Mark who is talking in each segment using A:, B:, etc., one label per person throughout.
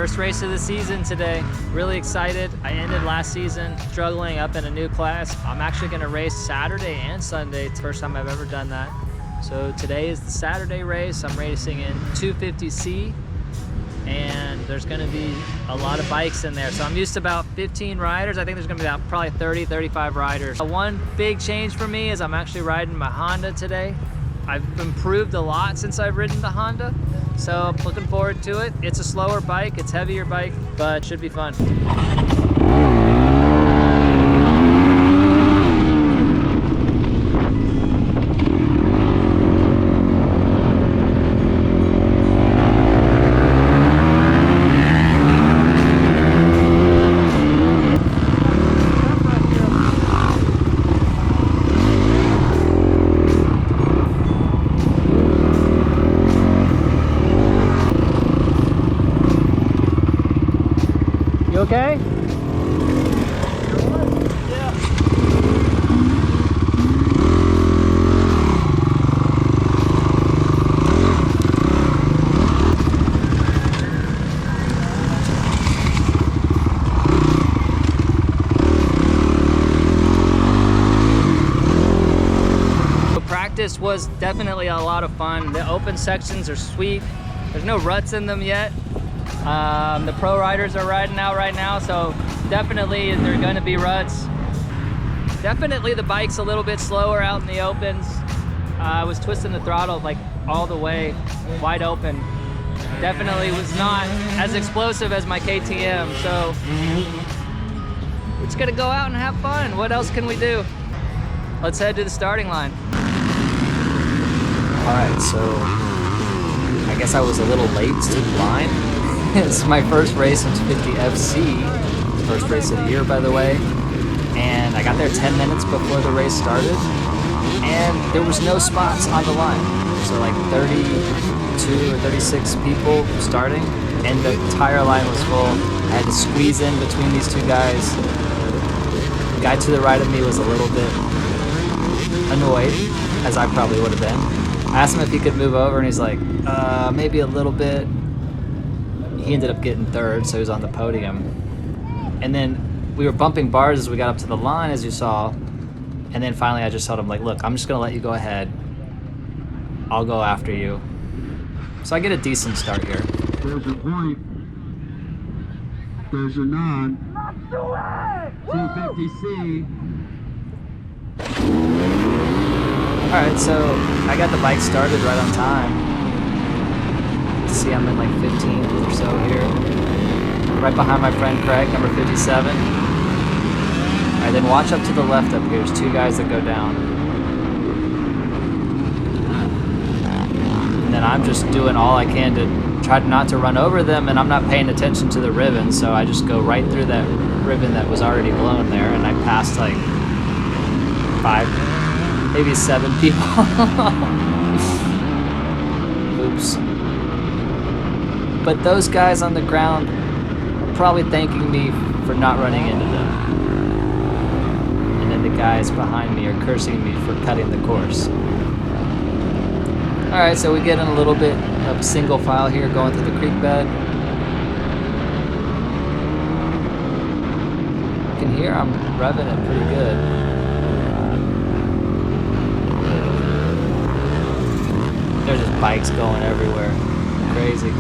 A: First race of the season today. Really excited. I ended last season struggling up in a new class. I'm actually gonna race Saturday and Sunday. It's the first time I've ever done that. So today is the Saturday race. I'm racing in 250C, and there's gonna be a lot of bikes in there. So I'm used to about 15 riders. I think there's gonna be about probably 30, 35 riders. One big change for me is I'm actually riding my Honda today. I've improved a lot since I've ridden the Honda, so I'm looking forward to it. It's a slower bike, it's a heavier bike, but it should be fun. You okay? Yeah. Practice was definitely a lot of fun. The open sections are sweet. There's no ruts in them yet. The pro riders are riding out right now, so definitely there are going to be ruts. Definitely the bike's a little bit slower out in the opens. I was twisting the throttle like all the way wide open. Definitely was not as explosive as my KTM, so we're just gonna go out and have fun. What else can we do? Let's head to the starting line.
B: All right, so I guess I was a little late to the line. It's my first race in 250FC, first race of the year, by the way, and I got there 10 minutes before the race started, and there was no spots on the line. So like 32 or 36 people starting, and the entire line was full. I had to squeeze in between these two guys. The guy to the right of me was a little bit annoyed, as I probably would have been. I asked him if he could move over, and he's like, maybe a little bit. He ended up getting third, so he was on the podium. And then we were bumping bars as we got up to the line, as you saw. And then finally I just told him, like, look, I'm just gonna let you go ahead. I'll go after you. So I get a decent start here.
C: There's your point. There's your nod. 250C.
B: Alright, so I got the bike started right on time. See, I'm in like 15th or so here. Right behind my friend Craig, number 57. Alright, then watch up to the left up here. There's two guys that go down. And then I'm just doing all I can to try not to run over them, and I'm not paying attention to the ribbon, so I just go right through that ribbon that was already blown there, and I passed like 5, maybe 7 people. Oops. But those guys on the ground are probably thanking me for not running into them. And then the guys behind me are cursing me for cutting the course. Alright, so we get in a little bit of single file here going through the creek bed. You can hear I'm revving it pretty good. There's just bikes going everywhere. Crazy.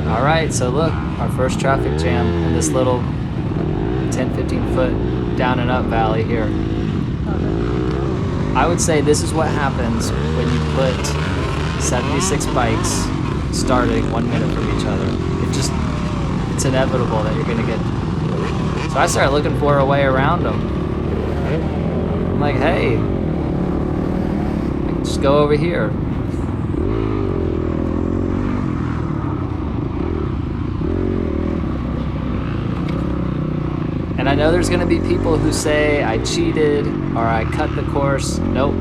B: Alright, so look, our first traffic jam in this little 10-15 foot down and up valley here. I would say this is what happens when you put 76 bikes starting 1 minute from each other. It's inevitable that you're gonna get. So I started looking for a way around them. I'm like, hey, just go over here. And I know there's gonna be people who say I cheated or I cut the course. Nope.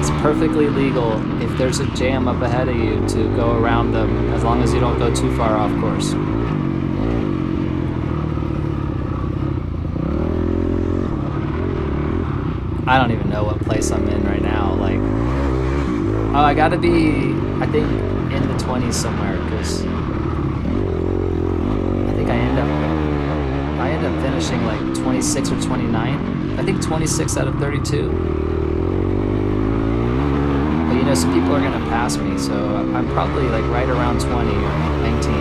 B: It's perfectly legal if there's a jam up ahead of you to go around them, as long as you don't go too far off course. I don't even know what place I'm in right now. Like, oh, I gotta be, I think, in the 20s somewhere, because I think I end up finishing like 26 or 29. I think 26 out of 32. But you know, some people are gonna pass me, so I'm probably like right around 20 or 19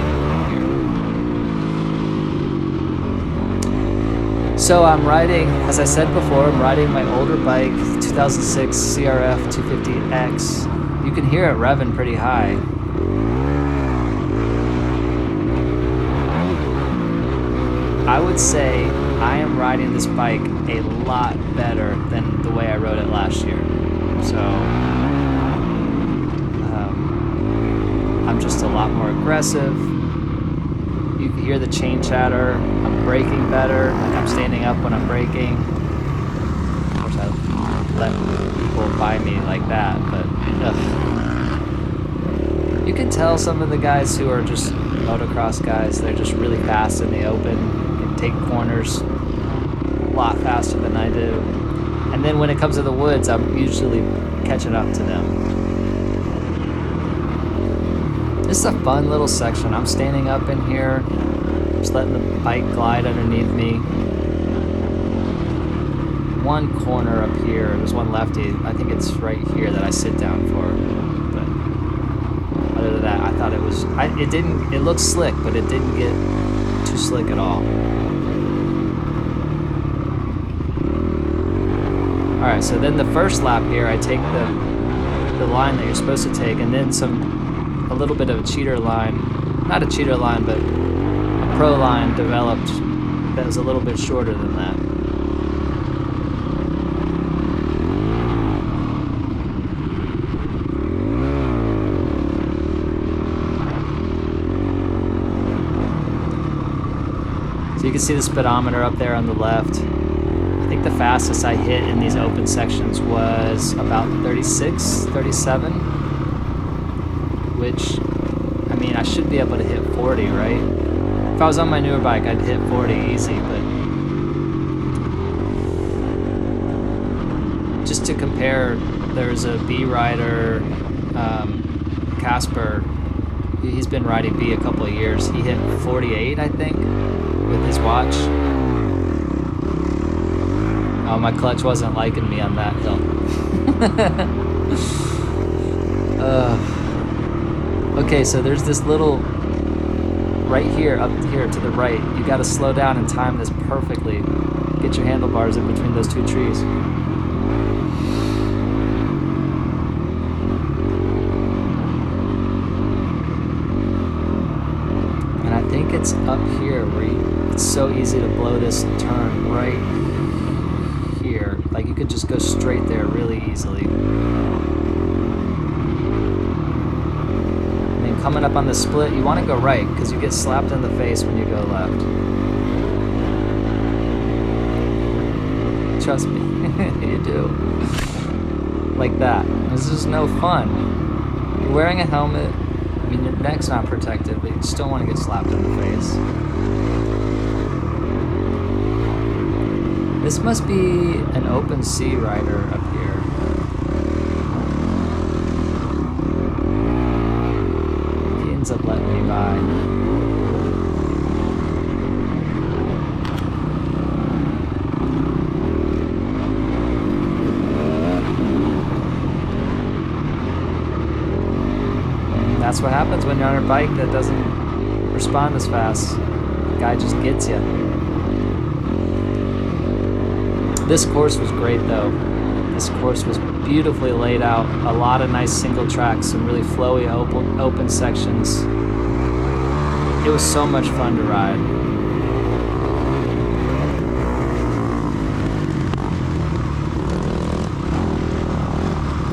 B: here. So I'm riding, as I said before, I'm riding my older bike, 2006 CRF 250X. You can hear it revving pretty high. I would say I am riding this bike a lot better than the way I rode it last year. So I'm just a lot more aggressive. You can hear the chain chatter. I'm braking better. Like, I'm standing up when I'm braking. Of course, I let people by me like that, but you can tell some of the guys who are just motocross guys, they're just really fast in the open. Take corners a lot faster than I do, and then when it comes to the woods, I'm usually catching up to them. This is a fun little section. I'm standing up in here, just letting the bike glide underneath me. One corner up here, there's one lefty, I think it's right here that I sit down for, but other than that, I thought it was, it looked slick, but it didn't get too slick at all. Alright, so then the first lap here, I take the line that you're supposed to take, and then a little bit of a cheater line, not a cheater line, but a pro line developed that was a little bit shorter than that. So you can see the speedometer up there on the left. I think the fastest I hit in these open sections was about 36, 37, which, I mean, I should be able to hit 40, right? If I was on my newer bike, I'd hit 40 easy, but just to compare, there's a B rider, Casper, he's been riding B a couple of years. He hit 48, I think, with his watch. Oh, my clutch wasn't liking me on that hill. Okay, so there's this little, right here, up here to the right. You gotta slow down and time this perfectly. Get your handlebars in between those two trees. And I think it's up here where it's so easy to blow this turn right here. Like, you could just go straight there really easily. And then coming up on the split, you want to go right because you get slapped in the face when you go left. Trust me, you do. Like that. This is no fun. You're wearing a helmet. I mean, your neck's not protected, but you still want to get slapped in the face. This must be an open sea rider up here. He ends up letting me by. And that's what happens when you're on a bike that doesn't respond as fast. The guy just gets you. This course was great though. This course was beautifully laid out. A lot of nice single tracks, some really flowy open sections. It was so much fun to ride.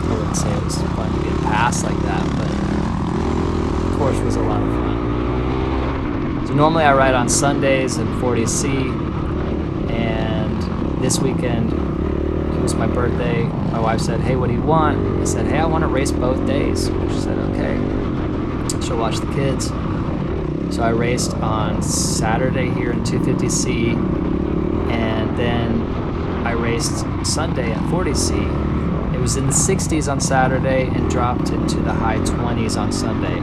B: I wouldn't say it was fun to get past like that, but the course was a lot of fun. So normally I ride on Sundays in 40C. This weekend, it was my birthday. My wife said, hey, what do you want? I said, hey, I want to race both days. She said, okay. She'll watch the kids. So I raced on Saturday here in 250C, and then I raced raced Sunday at 40C. It was in the 60s on Saturday and dropped into the high 20s on Sunday.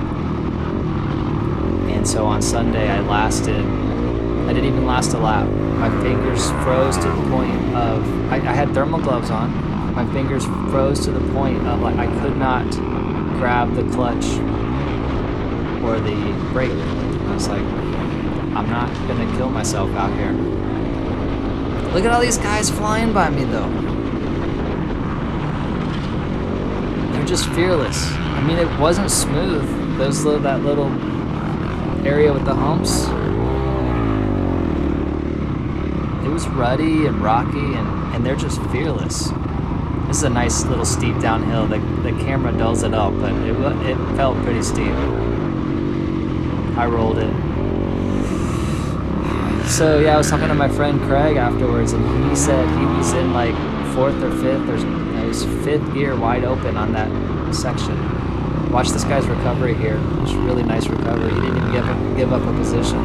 B: And so on Sunday I didn't even last a lap. My fingers froze to the point of, I had thermal gloves on. My fingers froze to the point of like I could not grab the clutch or the brake. I was like, I'm not gonna kill myself out here. Look at all these guys flying by me though. They're just fearless. I mean, it wasn't smooth. That little area with the humps. It was ruddy and rocky, and they're just fearless. This is a nice little steep downhill. The camera dulls it up, but it felt pretty steep. I rolled it. So yeah, I was talking to my friend Craig afterwards, and he said he was in like 4th or 5th. It was 5th gear wide open on that section. Watch this guy's recovery here. It was a really nice recovery. He didn't even give up a position.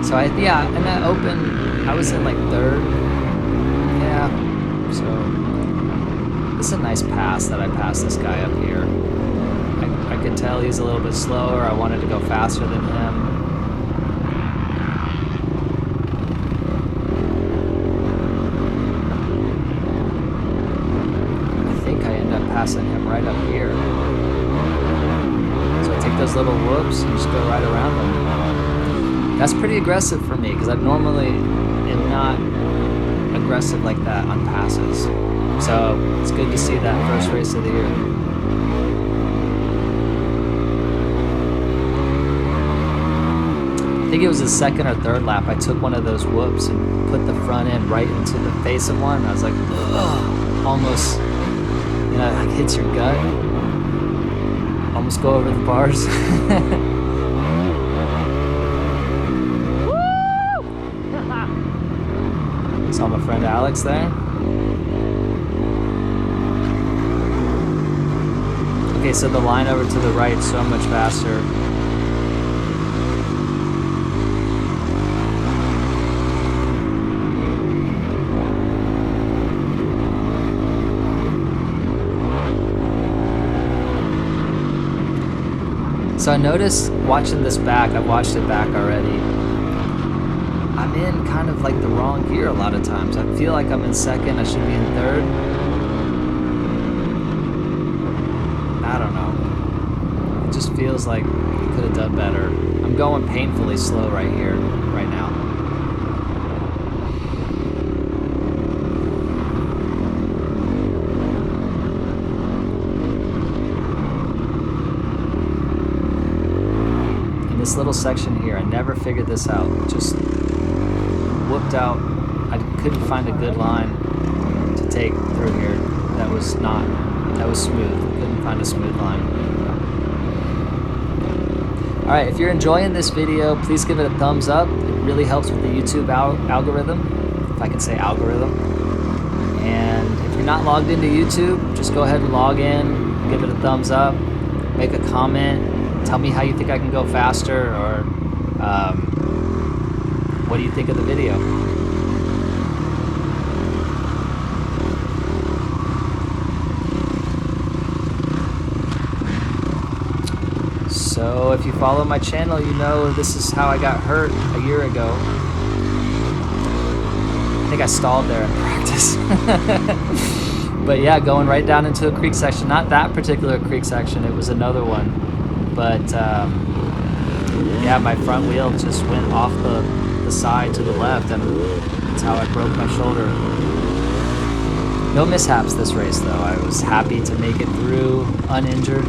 B: So in that open, I was in like 3rd. Yeah, so it's a nice pass that I passed this guy up here. I could tell he's a little bit slower. I wanted to go faster than him. I think I end up passing him right up here. So I take those little whoops and just go right around them. That's pretty aggressive for me because I normally am not aggressive like that on passes. So it's good to see that first race of the year. I think it was the 2nd or 3rd lap. I took one of those whoops and put the front end right into the face of one. And I was like, ugh, almost, like hits your gut. Almost go over the bars. Saw my friend Alex there. Okay, so the line over to the right is so much faster. So I noticed watching this back, I've watched it back already. I'm in kind of like the wrong gear a lot of times. I feel like I'm in 2nd, I should be in 3rd. I don't know. It just feels like I could have done better. I'm going painfully slow right here, right now. In this little section here, I never figured this out. Just whooped out. I couldn't find a good line to take through here that was smooth. Couldn't find a smooth line. Alright, if you're enjoying this video, please give it a thumbs up. It really helps with the YouTube algorithm, if I can say algorithm. And if you're not logged into YouTube, just go ahead and log in, give it a thumbs up, make a comment, tell me how you think I can go faster, or what do you think of the video? So if you follow my channel, you know this is how I got hurt a year ago. I think I stalled there in practice. But yeah, going right down into a creek section. Not that particular creek section, it was another one. But yeah, my front wheel just went off the side to the left, and that's how I broke my shoulder. No mishaps this race though. I was happy to make it through uninjured.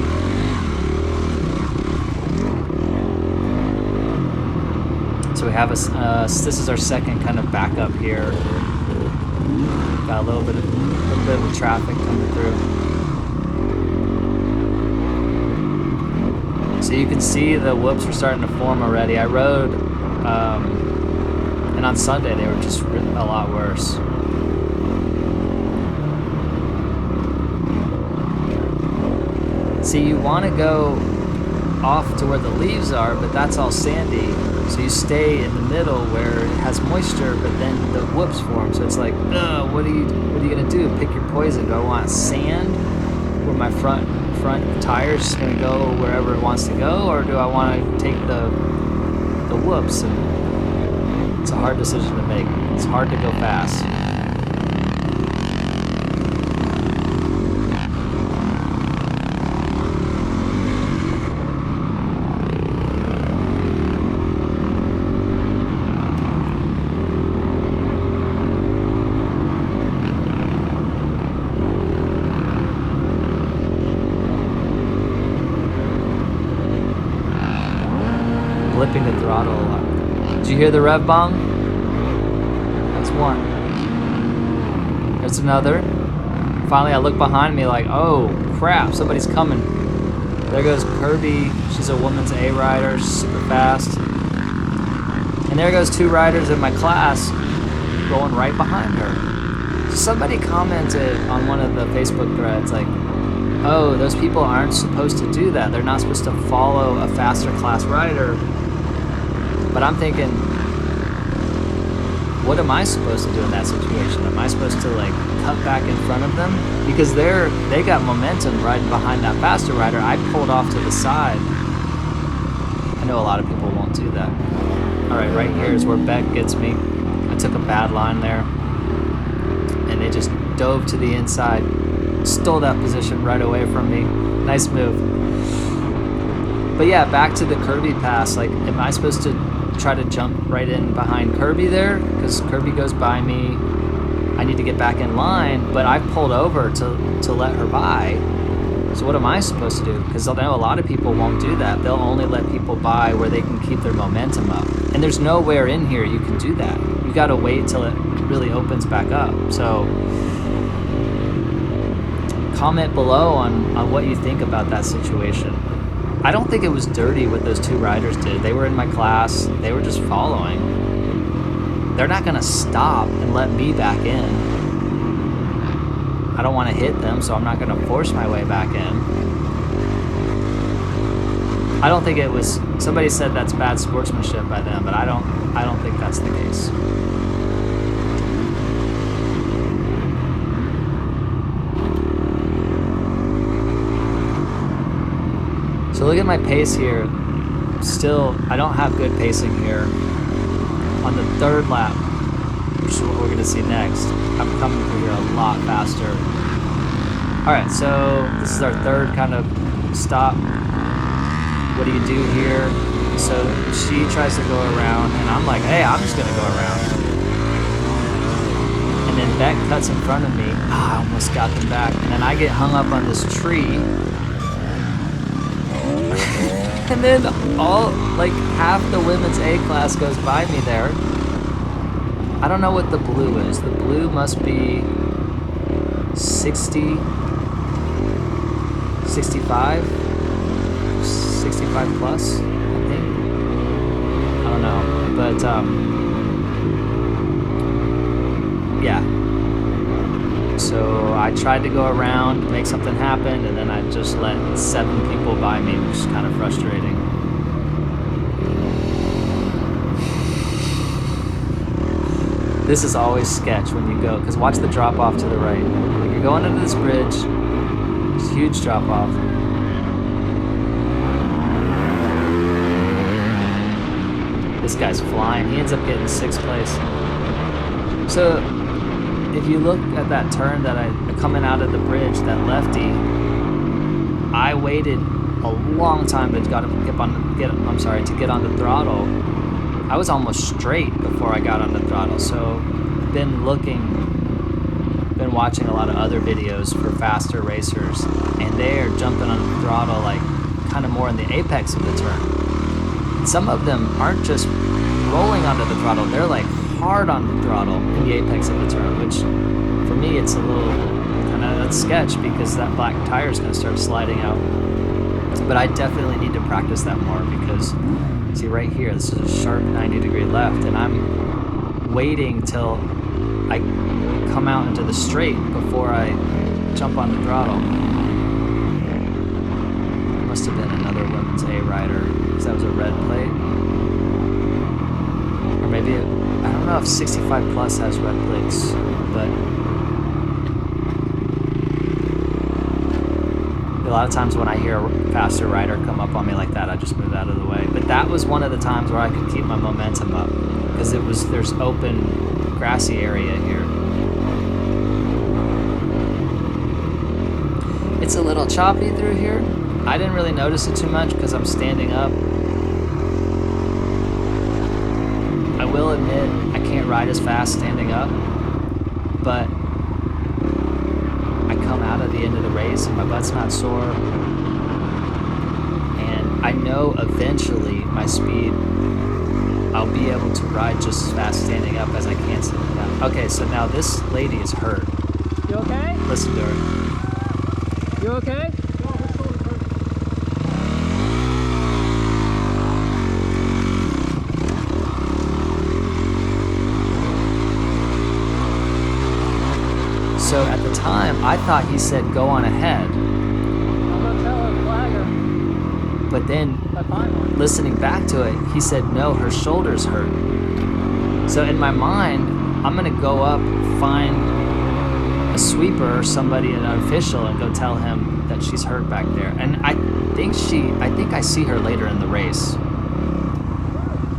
B: So we have this is our 2nd kind of backup here. Got a little bit of traffic coming through. So you can see the whoops are starting to form already. I rode, and on Sunday they were just a lot worse. See, you want to go off to where the leaves are, but that's all sandy. So you stay in the middle where it has moisture, but then the whoops form. So it's like, what are you gonna do? Pick your poison. Do I want sand where my front tire's just gonna go wherever it wants to go, or do I want to take the whoops? And it's a hard decision to make. It's hard to go fast. Flipping the throttle a lot. Did you hear the rev bong? That's one. There's another. Finally, I look behind me like, oh crap, somebody's coming. There goes Kirby. She's a woman's A rider, super fast. And there goes 2 riders in my class going right behind her. Somebody commented on one of the Facebook threads like, oh, those people aren't supposed to do that. They're not supposed to follow a faster class rider. But I'm thinking, what am I supposed to do in that situation? Am I supposed to like cut back in front of them? Because they got momentum riding behind that faster rider. I pulled off to the side. I know a lot of people won't do that. All right, right here is where Beck gets me. I took a bad line there. And they just dove to the inside. Stole that position right away from me. Nice move. But yeah, back to the Kirby pass. Like, am I supposed to try to jump right in behind Kirby there? Because Kirby goes by me. I need to get back in line, but I pulled over to let her by. So what am I supposed to do? Because I know a lot of people won't do that. They'll only let people by where they can keep their momentum up. And there's nowhere in here you can do that. You got to wait till it really opens back up. So comment below on what you think about that situation. I don't think it was dirty what those 2 riders did. They were in my class. They were just following. They're not going to stop and let me back in. I don't want to hit them, so I'm not going to force my way back in. I don't think it was... Somebody said that's bad sportsmanship by them, but I don't think that's the case. So look at my pace here. Still, I don't have good pacing here. On the 3rd lap, which is what we're gonna see next, I'm coming through here a lot faster. All right, so this is our 3rd kind of stop. What do you do here? So she tries to go around, and I'm like, hey, I'm just gonna go around. And then Beck cuts in front of me. I almost got them back. And then I get hung up on this tree. And then half the women's A class goes by me there. I don't know what the blue is. The blue must be 60, 65, 65 plus, I think. I don't know, but yeah. So I tried to go around, make something happen, and then I just let 7 people by me, which is kind of frustrating. This is always sketch when you go, because watch the drop off to the right. Like you're going into this bridge, it's a huge drop off. This guy's flying. He ends up getting 6th place. So if you look at that turn that coming out of the bridge, that lefty, I waited a long time to get on the throttle. I was almost straight before I got on the throttle. So been watching a lot of other videos for faster racers, and they're jumping on the throttle like kind of more in the apex of the turn. And some of them aren't just rolling onto the throttle, they're like hard on the throttle in the apex of the turn, which for me it's a little kind of that's sketch because that black tire is going to start sliding out. But I definitely need to practice that more because see right here, this is a sharp 90-degree left, and I'm waiting till I come out into the straight before I jump on the throttle. Must have been another women's A rider, because that was a red plate. Or maybe, I don't know if 65 plus has red plates, but a lot of times when I hear a faster rider come up on me like that, I just move out of the way. But that was one of the times where I could keep my momentum up, because there's open grassy area here. It's a little choppy through here. I didn't really notice it too much because I'm standing up. I will admit I can't ride as fast standing up, but I come out at the end of the race and my butt's not sore. And I know eventually my speed, I'll be able to ride just as fast standing up as I can sitting down. Okay, so now this lady is hurt.
A: You okay?
B: Listen to her.
A: You okay?
B: So at the time, I thought he said go on ahead.
A: I'm gonna tell her flagger.
B: But then, listening back to it, he said no, her shoulder's hurt. So in my mind, I'm gonna go up, find a sweeper or somebody, an official, and go tell him that she's hurt back there. And I think I see her later in the race.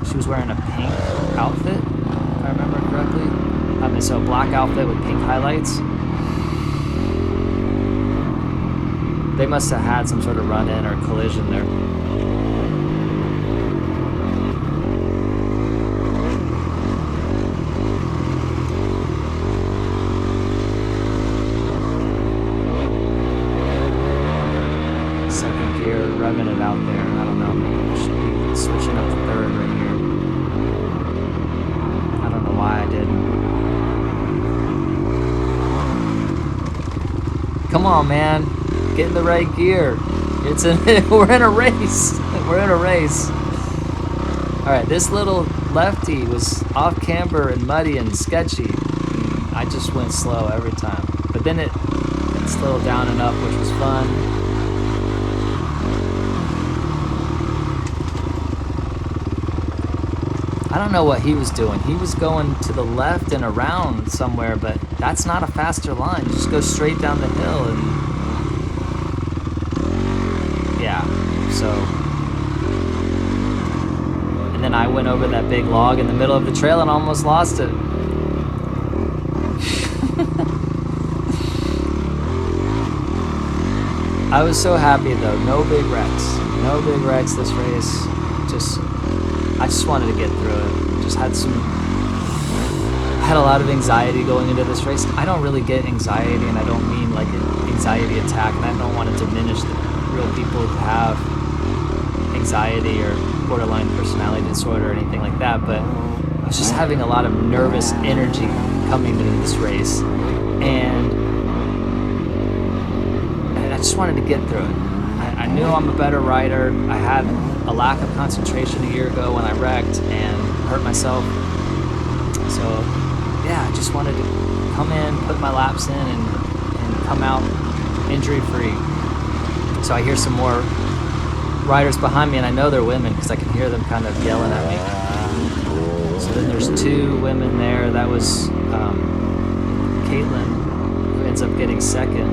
B: She was wearing a pink outfit, if I remember correctly. So a black outfit with pink highlights. They must have had some sort of run-in or collision there. Second gear, revving it out there. I don't know. Should be switching up to third right here. I don't know why I didn't. Come on, man. Get in the right gear. We're in a race. We're in a race. All right, this little lefty was off camber and muddy and sketchy. I just went slow every time. But then it slowed down and up, which was fun. I don't know what he was doing. He was going to the left and around somewhere, but that's not a faster line. You just go straight down the hill and yeah, so. And then I went over that big log in the middle of the trail and almost lost it. I was so happy though. No big wrecks. No big wrecks this race. I just wanted to get through it. I had a lot of anxiety going into this race. I don't really get anxiety, and I don't mean like an anxiety attack, and I don't want to diminish the real people who have anxiety or borderline personality disorder or anything like that, but I was just having a lot of nervous energy coming into this race, and I just wanted to get through it. I knew I'm a better rider. I had a lack of concentration a year ago when I wrecked and hurt myself. So yeah, I just wanted to come in, put my laps in, and come out injury free. So I hear some more riders behind me, and I know they're women because I can hear them kind of yelling at me. So then there's two women there. That was Caitlin, who ends up getting second.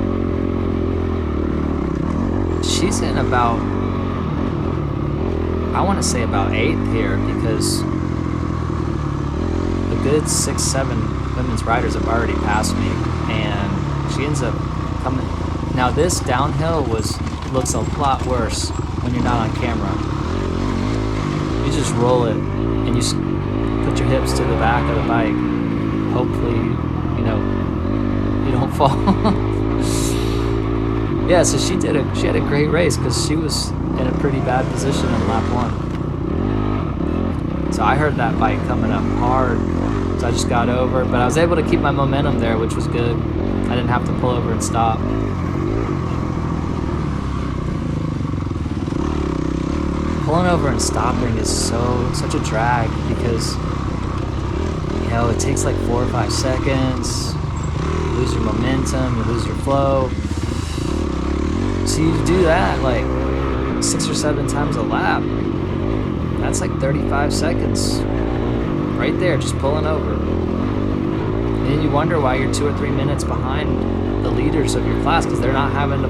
B: She's in about, I want to say about 8th here, because a good 6-7 women's riders have already passed me, and she ends up coming. Now this downhill looks a lot worse when you're not on camera. You just roll it and you put your hips to the back of the bike. Hopefully, you don't fall. Yeah, so she had a great race because she was in a pretty bad position in lap 1. So I heard that bike coming up hard, so I just got over, but I was able to keep my momentum there, which was good. I didn't have to pull over and stop. Pulling over and stopping is such a drag because it takes like 4 or 5 seconds. You lose your momentum, you lose your flow. So you do that like 6 or 7 times a lap. That's like 35 seconds right there, just pulling over. And then you wonder why you're 2 or 3 minutes behind the leaders of your class, because they're not having to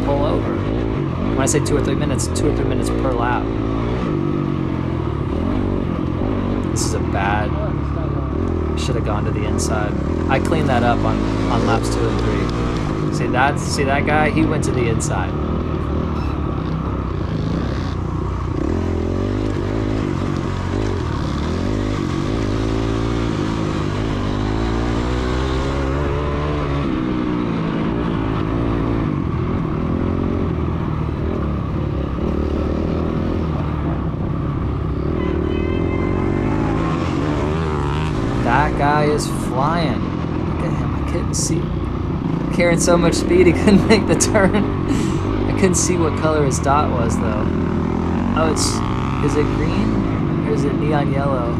B: pull over. When I say 2 or 3 minutes, 2 or 3 minutes per lap. This is a bad, should have gone to the inside. I cleaned that up on laps 2 and 3. See that guy? He went to the inside. That guy is flying. Look at him. I couldn't see. Carrying so much speed he couldn't make the turn. I couldn't see what color his dot was though. Oh, is it green or is it neon yellow?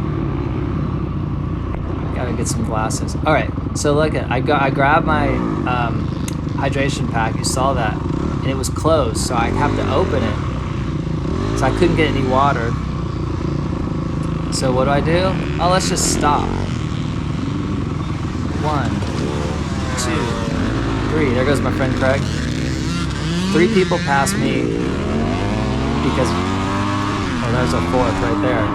B: Gotta get some glasses. All right, so look at I grabbed my hydration pack. You saw that, and it was closed, so I have to open it. So I couldn't get any water. So what do? Oh, let's just stop. 1, 2, 3. There goes my friend Craig. 3 people passed me because, oh, there's a 4th right there.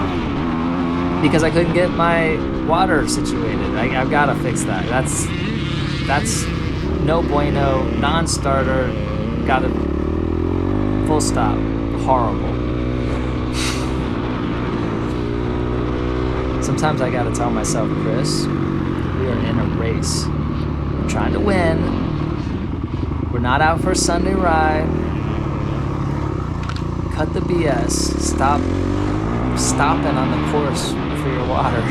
B: Because I couldn't get my water situated. I've got to fix that. That's no bueno, non-starter. Got to full stop. Horrible. Sometimes I got to tell myself, Chris, we are in a race. We're trying to win. We're not out for a Sunday ride. Cut the BS. Stop stopping on the course for your water.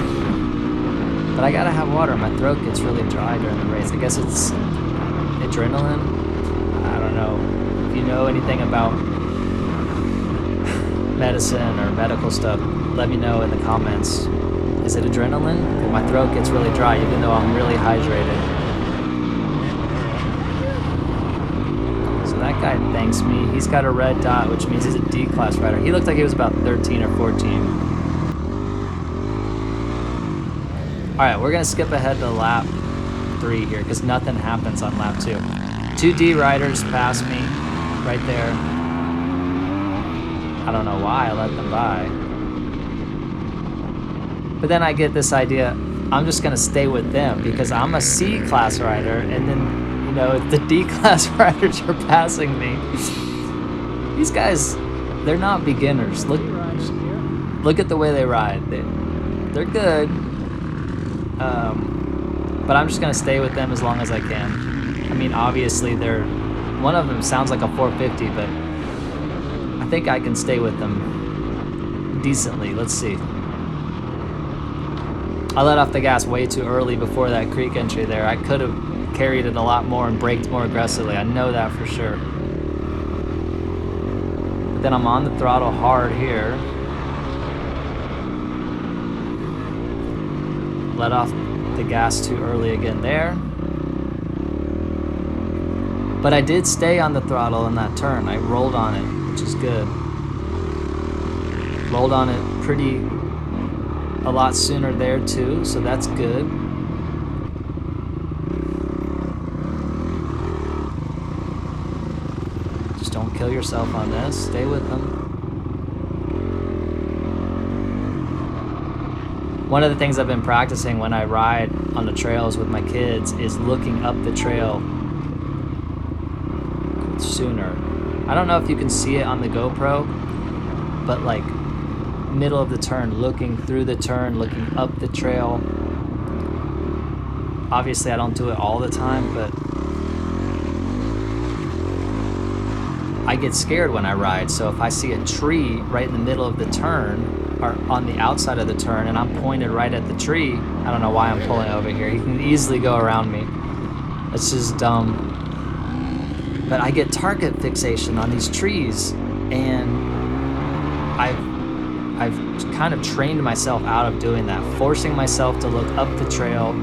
B: But I gotta have water. My throat gets really dry during the race. I guess it's adrenaline. I don't know. If you know anything about medicine or medical stuff, let me know in the comments. Is it adrenaline? My throat gets really dry even though I'm really hydrated. So that guy thanks me. He's got a red dot, which means he's a D-class rider. He looked like he was about 13 or 14. Alright, we're going to skip ahead to lap 3 here because nothing happens on lap 2. 2 D riders passed me right there. I don't know why I let them by. But then I get this idea, I'm just going to stay with them because I'm a C-class rider, and then, you know, if the D-class riders are passing me, these guys, they're not beginners. Look at the way they ride. They're good, but I'm just going to stay with them as long as I can. I mean, obviously, one of them sounds like a 450, but I think I can stay with them decently. Let's see. I let off the gas way too early before that creek entry there. I could have carried it a lot more and braked more aggressively. I know that for sure. But then I'm on the throttle hard here. Let off the gas too early again there. But I did stay on the throttle in that turn. I rolled on it, which is good. Rolled on it a lot sooner there too, so that's good. Just don't kill yourself on this. Stay with them. One of the things I've been practicing when I ride on the trails with my kids is looking up the trail sooner. I don't know if you can see it on the GoPro, but like middle of the turn, looking through the turn, looking up the trail. Obviously I don't do it all the time, but I get scared when I ride. So if I see a tree right in the middle of the turn or on the outside of the turn and I'm pointed right at the tree, I don't know why I'm pulling over here. He can easily go around me. It's just dumb. But I get target fixation on these trees, and I've kind of trained myself out of doing that, forcing myself to look up the trail,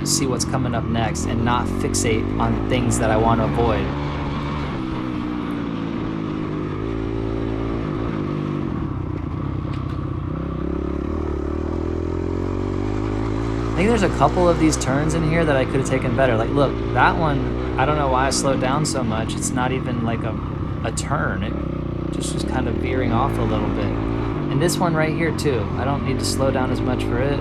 B: see what's coming up next, and not fixate on things that I want to avoid. I think there's a couple of these turns in here that I could have taken better. Like, look, that one, I don't know why I slowed down so much. It's not even like a turn. It just was kind of veering off a little bit. And this one right here too, I don't need to slow down as much for it.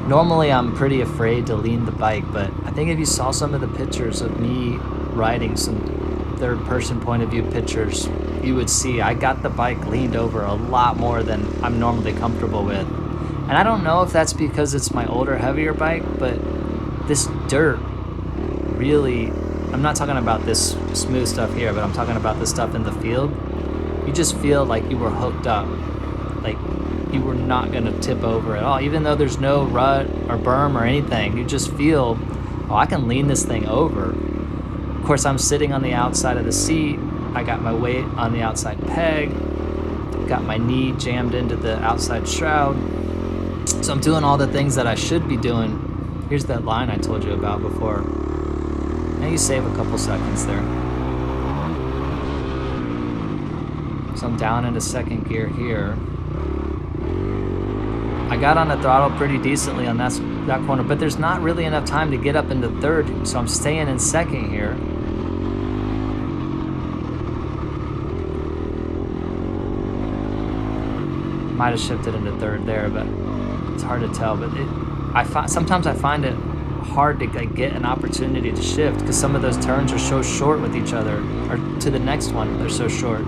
B: Normally I'm pretty afraid to lean the bike, but I think if you saw some of the pictures of me riding, some third person point of view pictures, you would see I got the bike leaned over a lot more than I'm normally comfortable with. And I don't know if that's because it's my older, heavier bike, but this dirt really, I'm not talking about this smooth stuff here, but I'm talking about the stuff in the field. You just feel like you were hooked up, like you were not gonna tip over at all. Even though there's no rut or berm or anything, you just feel, oh, I can lean this thing over. Of course, I'm sitting on the outside of the seat. I got my weight on the outside peg, got my knee jammed into the outside shroud. So I'm doing all the things that I should be doing. Here's that line I told you about before. Now you save a couple seconds there. So I'm down into second gear here. I got on the throttle pretty decently on that corner, but there's not really enough time to get up into third, so I'm staying in second here. Might have shifted into third there, but it's hard to tell. But sometimes I find it hard to get an opportunity to shift because some of those turns are so short with each other, or to the next one, they're so short.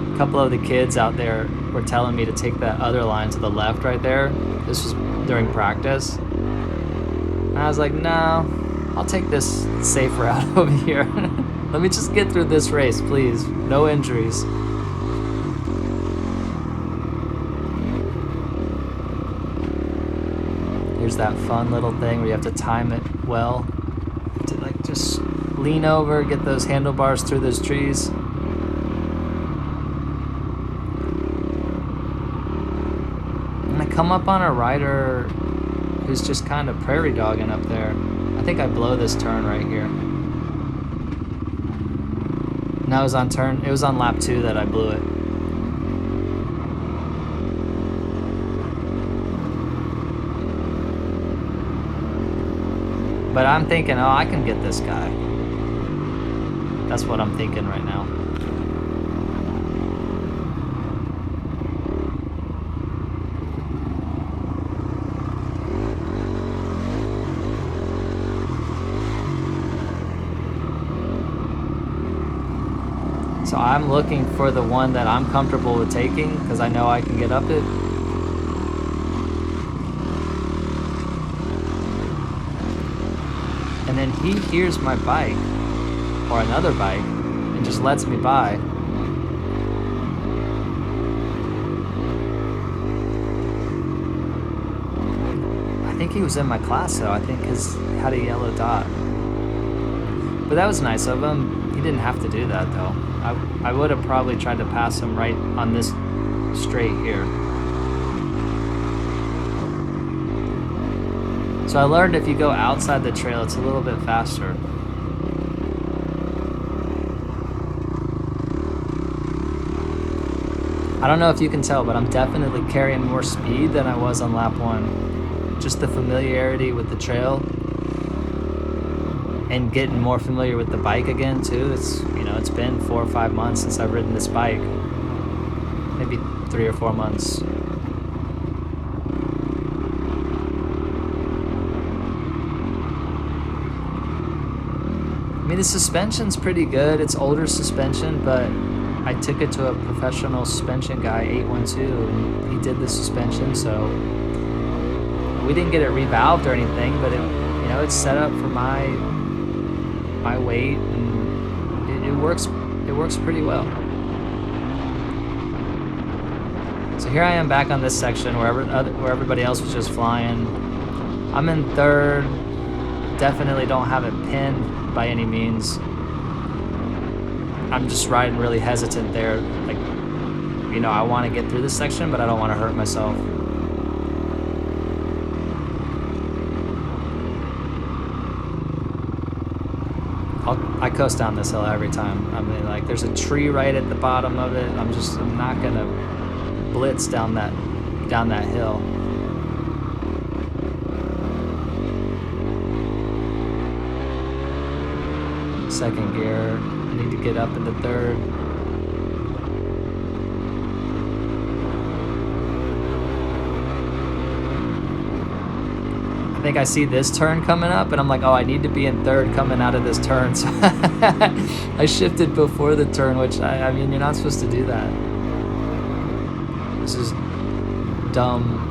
B: A couple of the kids out there were telling me to take that other line to the left right there. This was during practice. And I was like, no, I'll take this safe route over here. Let me just get through this race, please. No injuries. Here's that fun little thing where you have to time it well. To like just lean over, get those handlebars through those trees. Come up on a rider who's just kind of prairie dogging up there. I think I blow this turn right here. No, it was on lap 2 that I blew it. But I'm thinking, oh, I can get this guy. That's what I'm thinking right now. So I'm looking for the one that I'm comfortable with taking because I know I can get up it. And then he hears my bike or another bike and just lets me by. I think he was in my class though. I think he had a yellow dot. But that was nice of him. He didn't have to do that though. I would have probably tried to pass him right on this straight here. So I learned if you go outside the trail, it's a little bit faster. I don't know if you can tell, but I'm definitely carrying more speed than I was on lap 1. Just the familiarity with the trail and getting more familiar with the bike again too. It's been 4 or 5 months since I've ridden this bike. Maybe 3 or 4 months. I mean, the suspension's pretty good. It's older suspension, but I took it to a professional suspension guy, 812, and he did the suspension, so we didn't get it revalved or anything, but it's set up for my weight, and it works pretty well. So here I am back on this section where everybody else was just flying. I'm in third. Definitely don't have it pinned by any means. I'm just riding really hesitant there. Like, you know, I want to get through this section, but I don't want to hurt myself. I coast down this hill every time. I mean, like, there's a tree right at the bottom of it. I'm not gonna blitz down that hill. Second gear. I need to get up into third. I think I see this turn coming up, and I'm like, oh, I need to be in third coming out of this turn. So I shifted before the turn, which I mean, you're not supposed to do that. This is dumb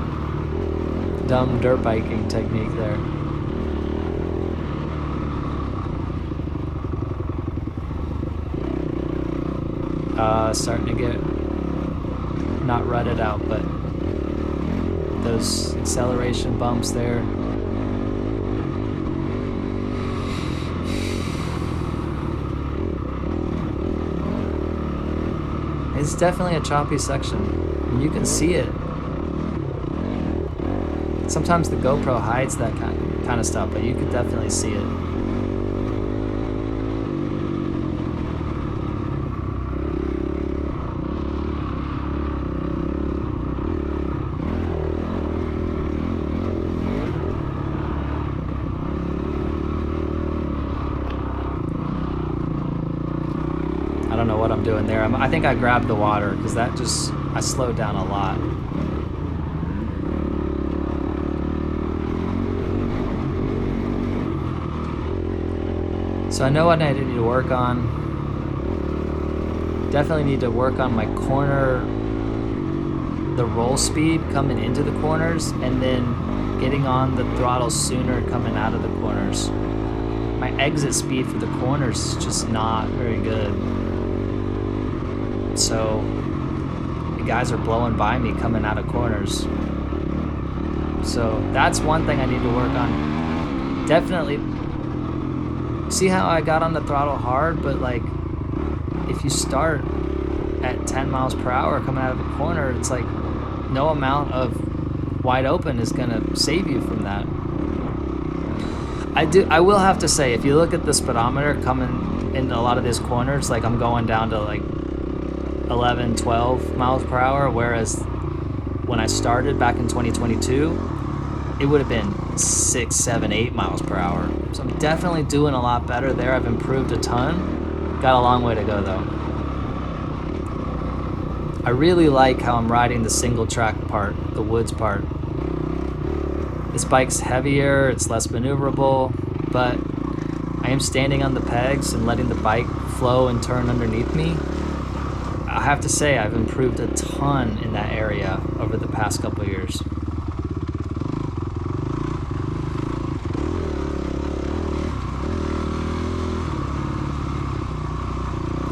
B: dirt biking technique there. Starting to get not rutted out, but those acceleration bumps there. It's definitely a choppy section, and you can see it. Sometimes the GoPro hides that kind of stuff, but you could definitely see it. I don't know what I'm doing there. I think I grabbed the water because I slowed down a lot. So I know what I need to work on. Definitely need to work on my corner, the roll speed coming into the corners, and then getting on the throttle sooner coming out of the corners. My exit speed for the corners is just not very good. So the guys are blowing by me coming out of corners. So that's one thing I need to work on. Definitely. See how I got on the throttle hard, but like if you start at 10 miles per hour coming out of a corner, it's like no amount of wide open is gonna save you from that. I will have to say, if you look at the speedometer coming in a lot of these corners, like I'm going down to like 11, 12 miles per hour, whereas when I started back in 2022, it would have been 6, 7, 8 miles per hour. So I'm definitely doing a lot better there. I've improved a ton. Got a long way to go though. I really like how I'm riding the single track part, the woods part. This bike's heavier, it's less maneuverable, but I am standing on the pegs and letting the bike flow and turn underneath me. I have to say I've improved a ton in that area over the past couple of years.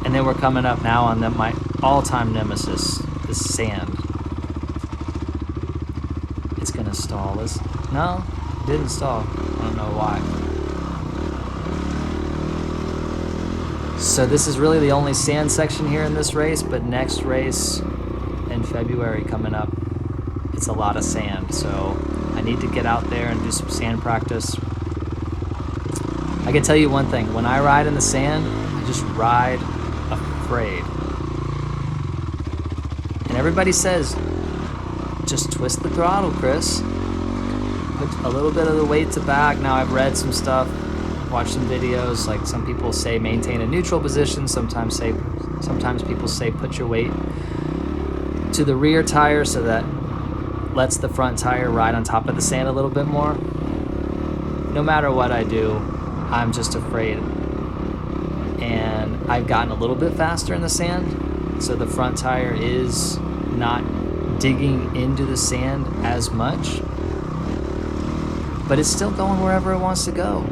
B: And then we're coming up now on my all-time nemesis, the sand. It's gonna stall. No, it didn't stall. I don't know why. So this is really the only sand section here in this race, but next race in February coming up, it's a lot of sand. So I need to get out there and do some sand practice. I can tell you one thing, when I ride in the sand, I just ride afraid. And everybody says, just twist the throttle, Chris. Put a little bit of the weight to back. Now I've read some stuff, watched some videos, like some people say maintain a neutral position, sometimes people say put your weight to the rear tire so that lets the front tire ride on top of the sand a little bit more. No matter what I do, I'm just afraid. And I've gotten a little bit faster in the sand, so the front tire is not digging into the sand as much, but it's still going wherever it wants to go.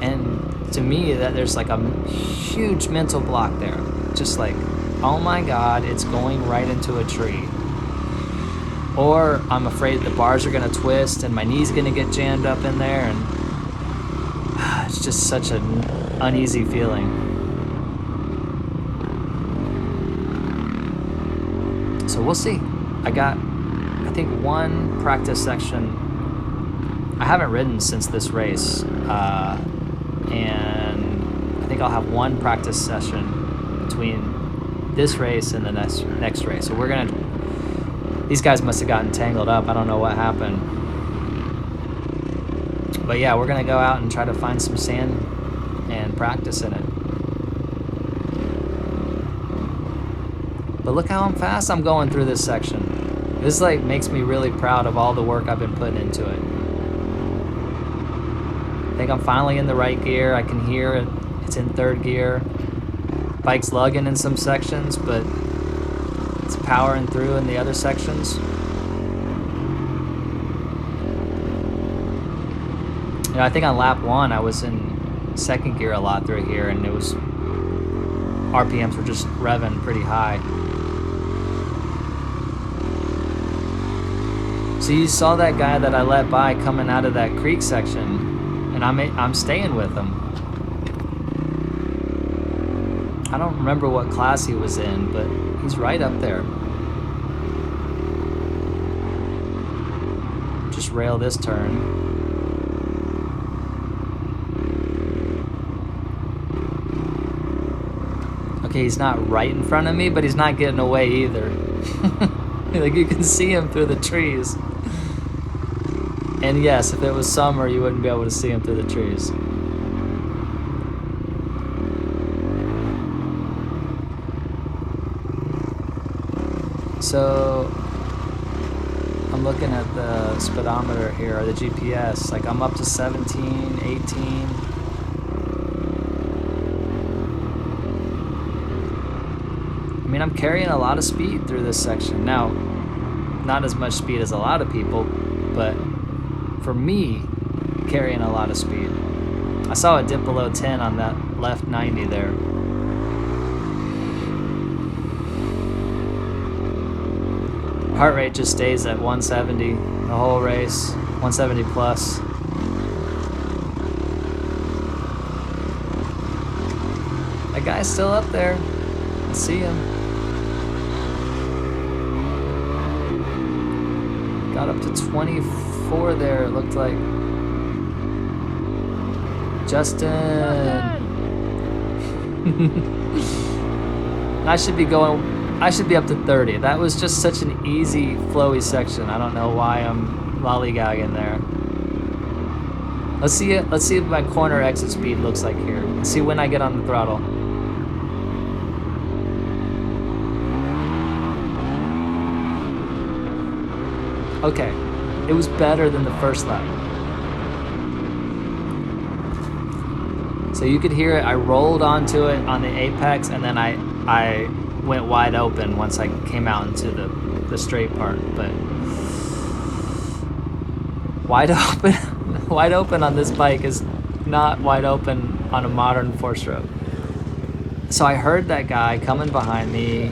B: And to me, that there's like a huge mental block there. Just like, oh my God, it's going right into a tree. Or I'm afraid the bars are gonna twist and my knee's gonna get jammed up in there, and it's just such an uneasy feeling. So we'll see. I got, I think, one practice section. I haven't ridden since this race, and I think I'll have one practice session between this race and the next race. So we're gonna, these guys must have gotten tangled up. I don't know what happened. But yeah, we're gonna go out and try to find some sand and practice in it. But look how fast I'm going through this section. This like makes me really proud of all the work I've been putting into it. I think I'm finally in the right gear. I can hear it. It's in third gear. Bike's lugging in some sections, but it's powering through in the other sections. You know, I think on lap 1 I was in second gear a lot through here, and it was, RPMs were just revving pretty high. So you saw that guy that I let by coming out of that creek section, and I'm staying with him. I don't remember what class he was in, but he's right up there. Just rail this turn. Okay, he's not right in front of me, but he's not getting away either. Like, you can see him through the trees. And yes, if it was summer, you wouldn't be able to see him through the trees. So I'm looking at the speedometer here, or the GPS. Like, I'm up to 17, 18. I mean, I'm carrying a lot of speed through this section. Now, not as much speed as a lot of people, but for me, carrying a lot of speed. I saw it dip below 10 on that left 90 there. Heart rate just stays at 170 the whole race, 170 plus. That guy's still up there. I see him. Got up to 24 there, it looked like. Justin! I should be up to 30. That was just such an easy, flowy section. I don't know why I'm lollygagging there. Let's see what my corner exit speed looks like here. Let's see when I get on the throttle. Okay, it was better than the first lap. So you could hear it. I rolled onto it on the apex, and then I went wide open once I came out into the straight part. But wide open on this bike is not wide open on a modern four-stroke. So I heard that guy coming behind me.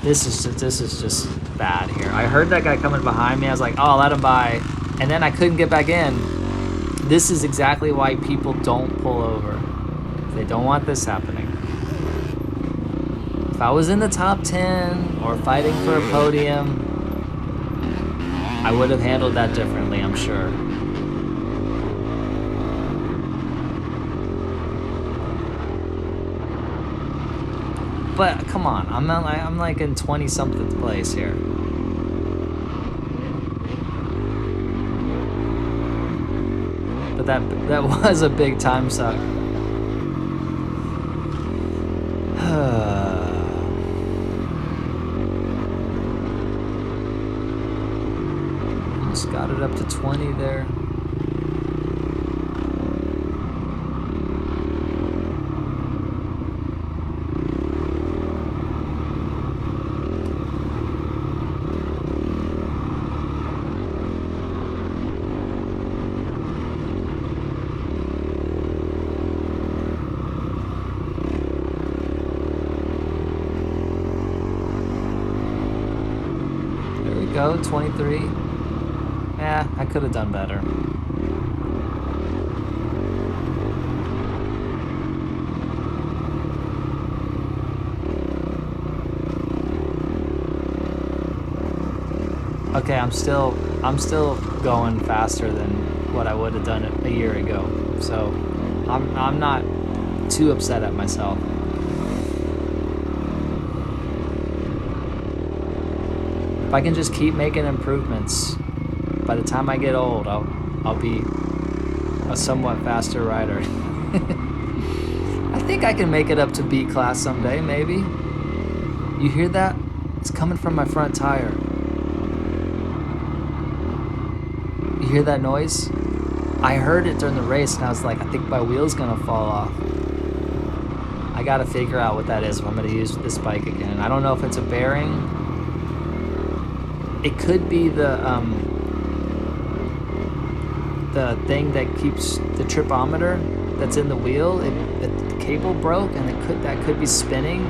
B: This is just bad here. I heard that guy coming behind me. I was like, oh, I'll let him by. And then I couldn't get back in. This is exactly why people don't pull over. They don't want this happening. If I was in the top 10 or fighting for a podium, I would have handled that differently, I'm sure. But come on, I'm like in 20-something place here. But that was a big time suck. Just got it up to 20 there. Go 23. Yeah, I could have done better. Okay, I'm still going faster than what I would have done a year ago. So I'm not too upset at myself. If I can just keep making improvements, by the time I get old, I'll be a somewhat faster rider. I think I can make it up to B class someday, maybe. You hear that? It's coming from my front tire. You hear that noise? I heard it during the race and I was like, I think my wheel's gonna fall off. I gotta figure out what that is if I'm gonna use this bike again. I don't know if it's a bearing. It could be the thing that keeps the tripometer that's in the wheel. The cable broke and that could be spinning.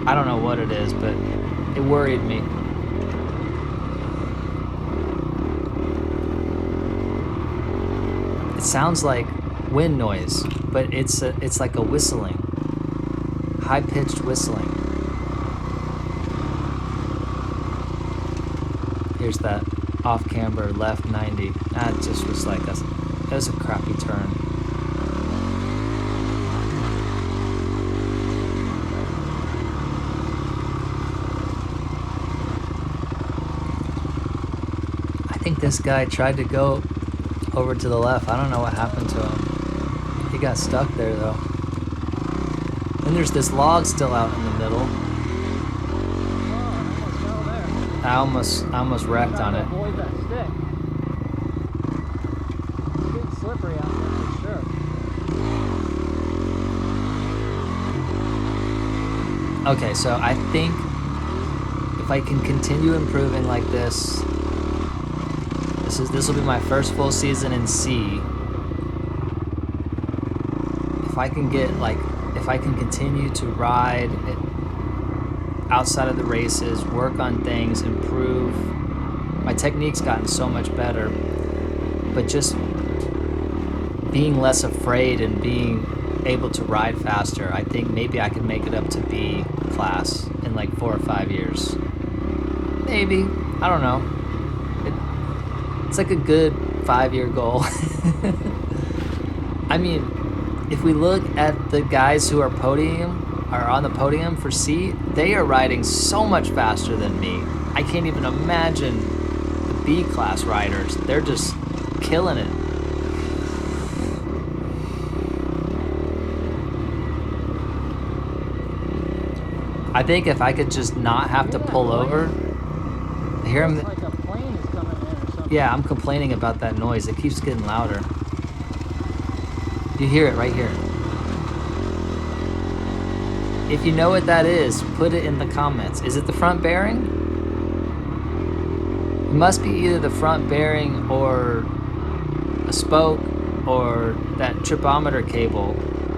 B: I don't know what it is, but it worried me. It sounds like wind noise, but it's like a whistling, high-pitched whistling. Here's that off-camber left 90. That just was like it was a crappy turn. I think this guy tried to go over to the left. I don't know what happened to him. He got stuck there though. And there's this log still out in the middle. I almost wrecked on it.
A: Avoid that stick. It's getting slippery out there for sure.
B: Okay, so I think if I can continue improving like this will be my first full season in C. If I can continue to ride outside of the races, work on things, improve. My technique's gotten so much better, but just being less afraid and being able to ride faster, I think maybe I could make it up to B class in like 4 or 5 years. Maybe. I don't know. It's like a good 5-year goal. I mean, if we look at the guys who are on the podium for C, they are riding so much faster than me. I can't even imagine the B class riders. They're just killing it. I think if I could just not have to pull over, I hear him.
A: Like a plane is coming in or something.
B: Yeah, I'm complaining about that noise. It keeps getting louder. You hear it right here. If you know what that is, put it in the comments. Is it the front bearing? It must be either the front bearing or a spoke or that tripometer cable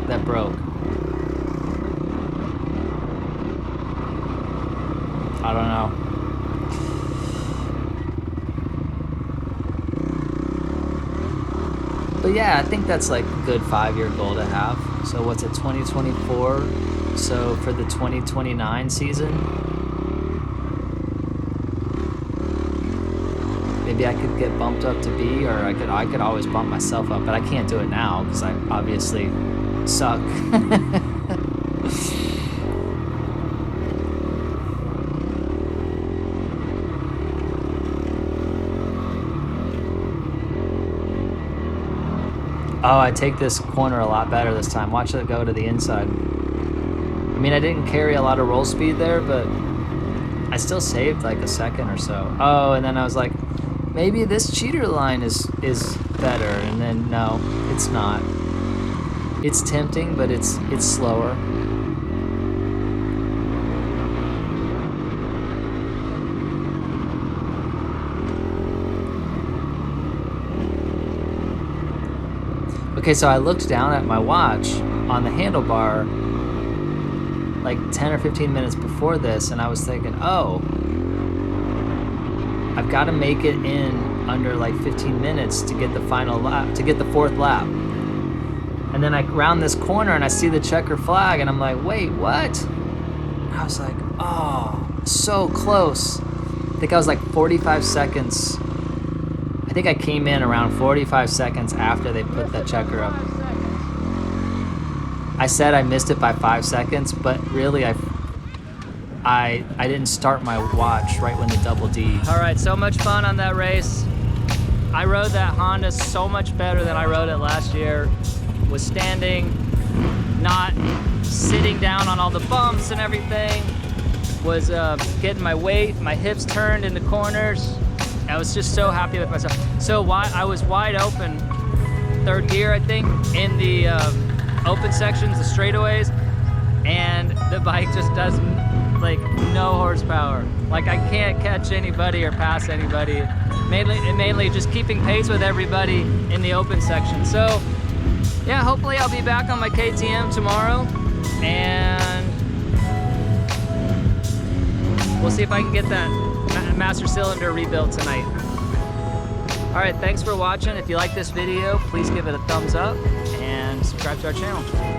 B: that broke. I don't know. But yeah, I think that's like a good 5-year goal to have. So what's it, 2024? So for the 2029 season, maybe I could get bumped up to B, or I could always bump myself up, but I can't do it now because I obviously suck. Oh, I take this corner a lot better this time. Watch it go to the inside. I mean, I didn't carry a lot of roll speed there, but I still saved like a second or so. Oh, and then I was like, maybe this cheater line is better. And then no, it's not. It's tempting, but it's slower. Okay, so I looked down at my watch on the handlebar like 10 or 15 minutes before this, and I was thinking, oh, I've got to make it in under like 15 minutes to get the final lap, to get the 4th lap. And then I round this corner and I see the checker flag and I'm like, wait, what? And I was like, oh, so close. think I was like 45 seconds. I think I came in around 45 seconds after they put that checker up. I said I missed it by 5 seconds, but really I didn't start my watch right when the double D.
A: All right, so much fun on that race. I rode that Honda so much better than I rode it last year. Was standing, not sitting down on all the bumps and everything. Was getting my weight, my hips turned in the corners. I was just so happy with myself. So I was wide open, third gear I think, in the open sections, the straightaways, and the bike just does like no horsepower. Like I can't catch anybody or pass anybody. Mainly just keeping pace with everybody in the open section. So yeah, hopefully I'll be back on my KTM tomorrow, and we'll see if I can get that master cylinder rebuilt tonight. All right, thanks for watching. If you like this video, please give it a thumbs up and subscribe to our channel.